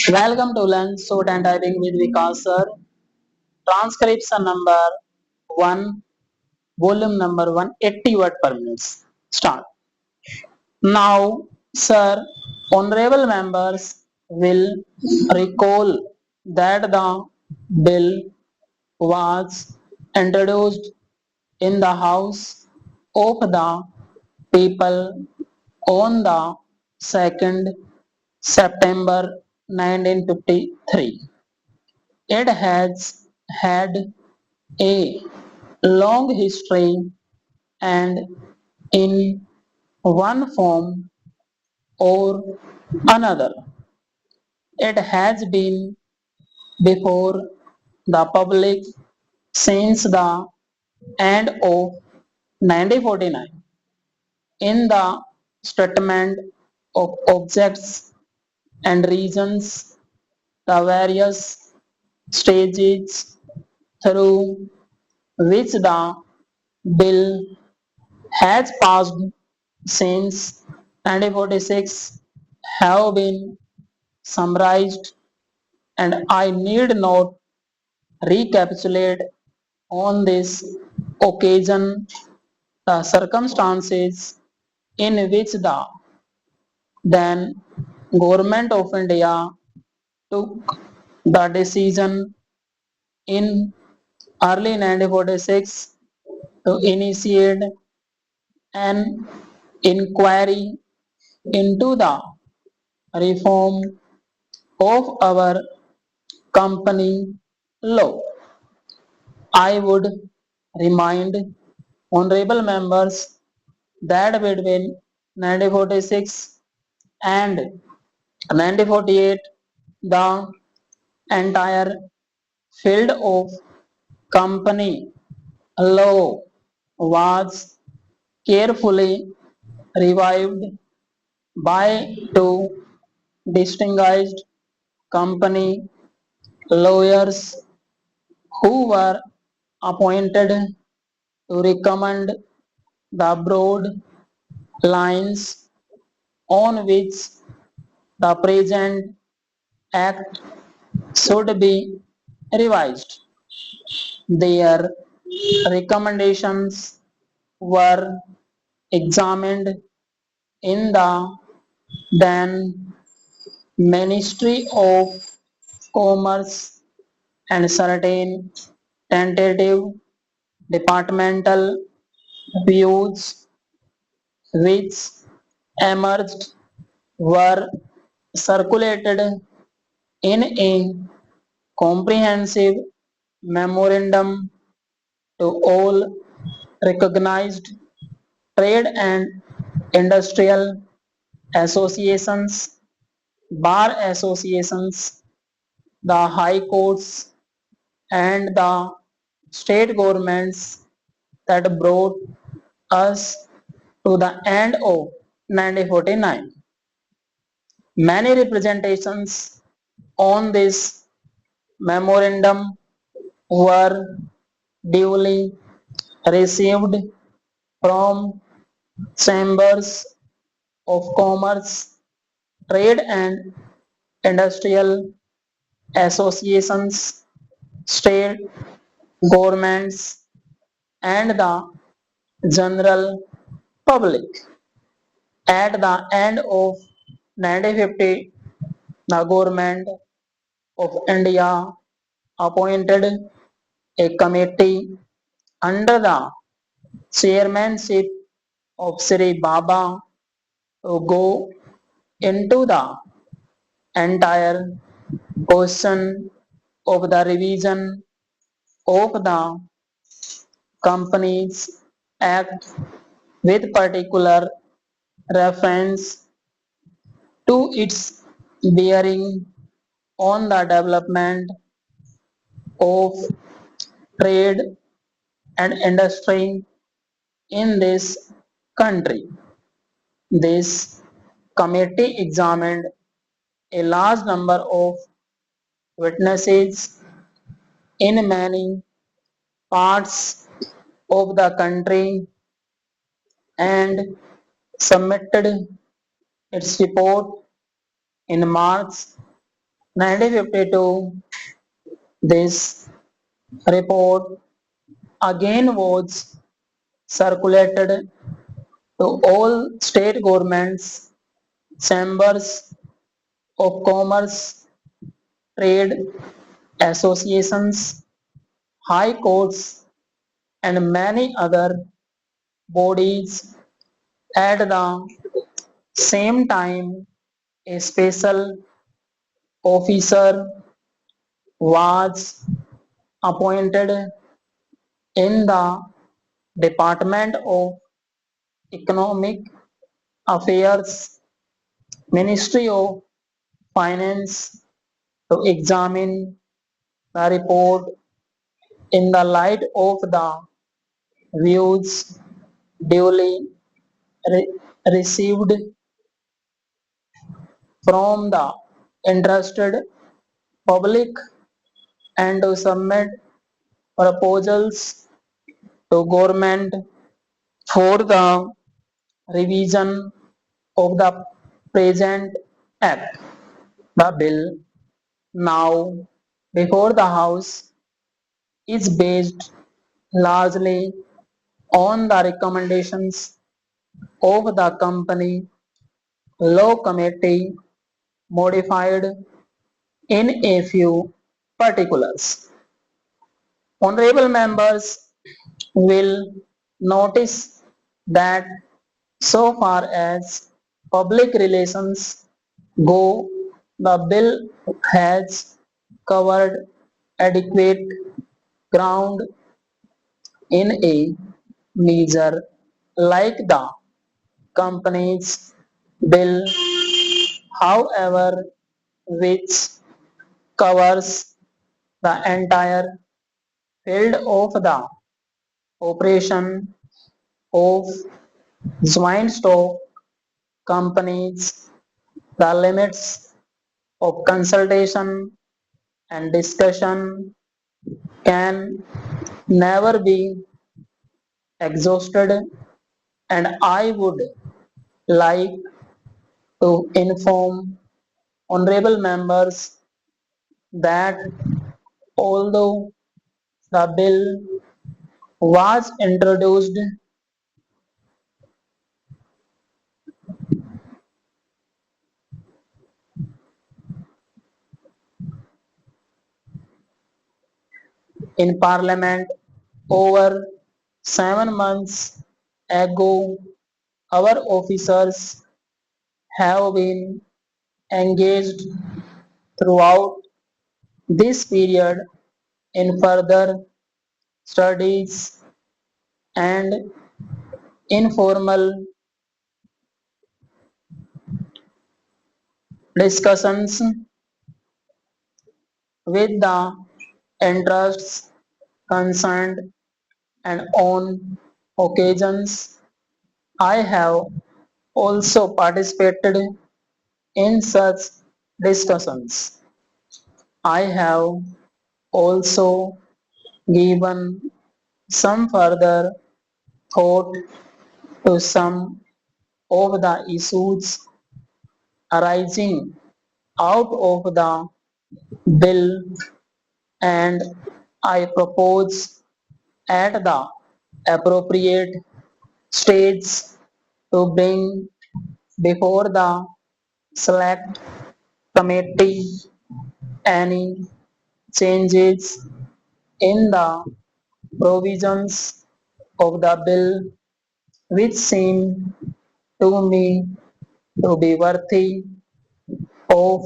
Welcome to Learn Short and Typing with Vikas sir. Transcription number 1, volume number 180 word per minute. Start. Now, sir, honorable members will recall that the bill was introduced in the House of the People on the 2nd September 1953. It has had a long history and in one form or another it has been before the public since the end of 1949 in the statement of objects and reasons the various stages through which the bill has passed since 1946 have been summarized and I need not recapitulate on this occasion the circumstances in which the then government of India took the decision in early 1946 to initiate an inquiry into the reform of our company law. I would remind honorable members that between 1946 and 1948 the entire field of company law was carefully revived by two distinguished company lawyers who were appointed to recommend the broad lines on which the present act should be revised. Their recommendations were examined in the then Ministry of Commerce and certain tentative departmental views which emerged were circulated in a comprehensive memorandum to all recognized trade and industrial associations, bar associations, the high courts, and the state governments that brought us to the end of 1949. Many representations on this memorandum were duly received from chambers of commerce, trade and industrial associations, state governments, and the general public. At the end of 1950, the government of India appointed a committee under the chairmanship of Sri Baba to go into the entire question of the revision of the Companies Act with particular reference to its bearing on the development of trade and industry in this country. This committee examined a large number of witnesses in many parts of the country and submitted its report in March 1952, this report again was circulated to all state governments, chambers of commerce, trade associations, high courts, and many other bodies at the same time. A special officer was appointed in the Department of Economic Affairs, Ministry of Finance to examine the report in the light of the views duly re- received from the interested public and to submit proposals to government for the revision of the present act. The bill now before the House is based largely on the recommendations of the company law committee modified in a few particulars. Honorable members will notice that so far as public relations go, the bill has covered adequate ground in a measure like the company's bill, however, which covers the entire field of the operation of joint stock companies, the limits of consultation and discussion can never be exhausted, and I would like to inform honorable members that although the bill was introduced in Parliament over 7 months ago, our officers have been engaged throughout this period in further studies and informal discussions with the interests concerned, and on occasions I have also participated in such discussions. I have also given some further thought to some of the issues arising out of the bill, and I propose at the appropriate stage to bring before the select committee any changes in the provisions of the bill which seem to me to be worthy of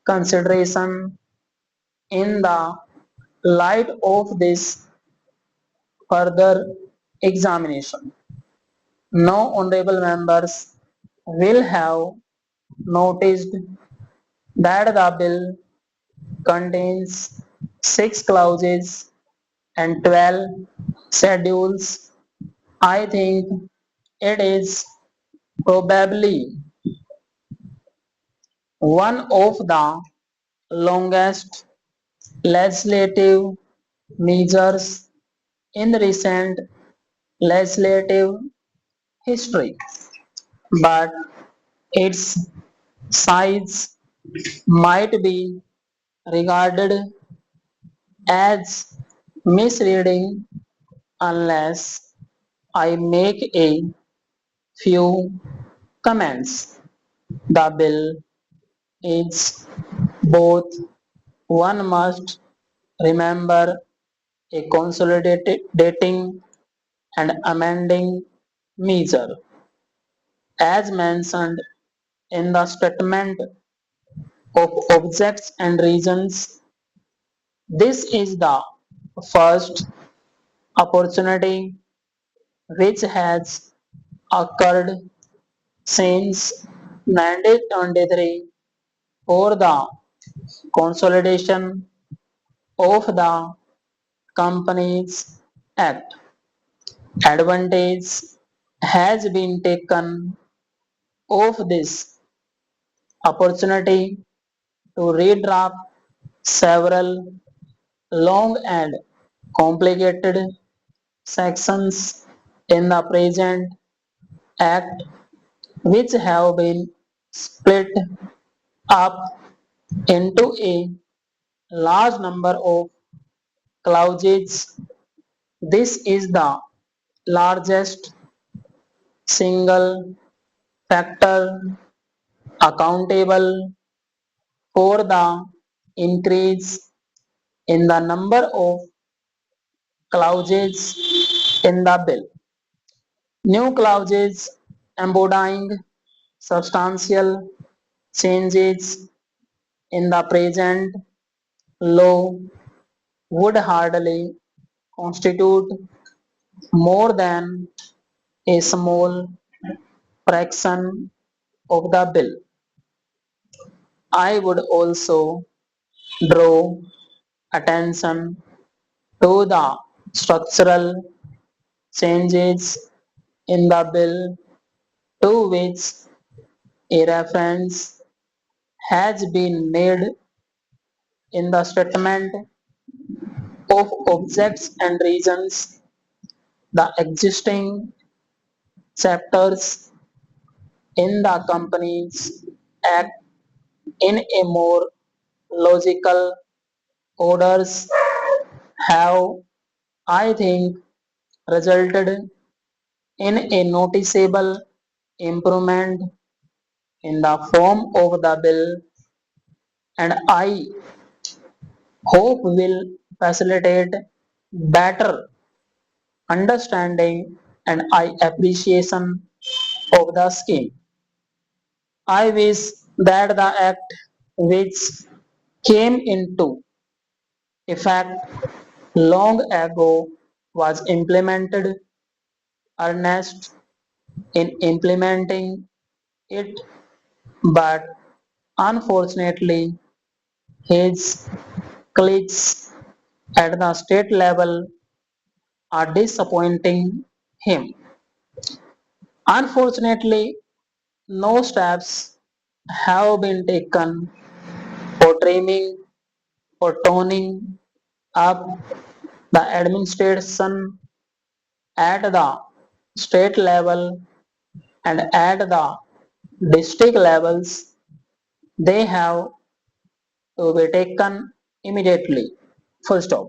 consideration in the light of this further examination. No honorable members will have noticed that the bill contains 6 clauses and 12 schedules. I think it is probably one of the longest legislative measures in recent legislative history, but its size might be regarded as misleading unless I make a few comments. The bill is both one must remember a consolidating and amending measure. As mentioned in the statement of objects and reasons, this is the first opportunity which has occurred since 1923 for the consolidation of the Companies Act. Advantage has been taken of this opportunity to redraft several long and complicated sections in the present Act which have been split up into a large number of clauses. This is the largest single factor accountable for the increase in the number of clauses in the bill. New clauses embodying substantial changes in the present law would hardly constitute more than a small fraction of the bill. I would also draw attention to the structural changes in the bill to which a reference has been made in the statement of objects and reasons. The existing chapters in the Companies Act in a more logical orders have, I think, resulted in a noticeable improvement in the form of the bill, and I hope will facilitate better understanding and I appreciation of the scheme. I wish that the act which came into effect long ago was implemented earnest in implementing it, but unfortunately his colleagues at the state level are disappointing him. Unfortunately, no steps have been taken for trimming or toning up the administration at the state level and at the district levels. They have to be taken immediately. Full stop.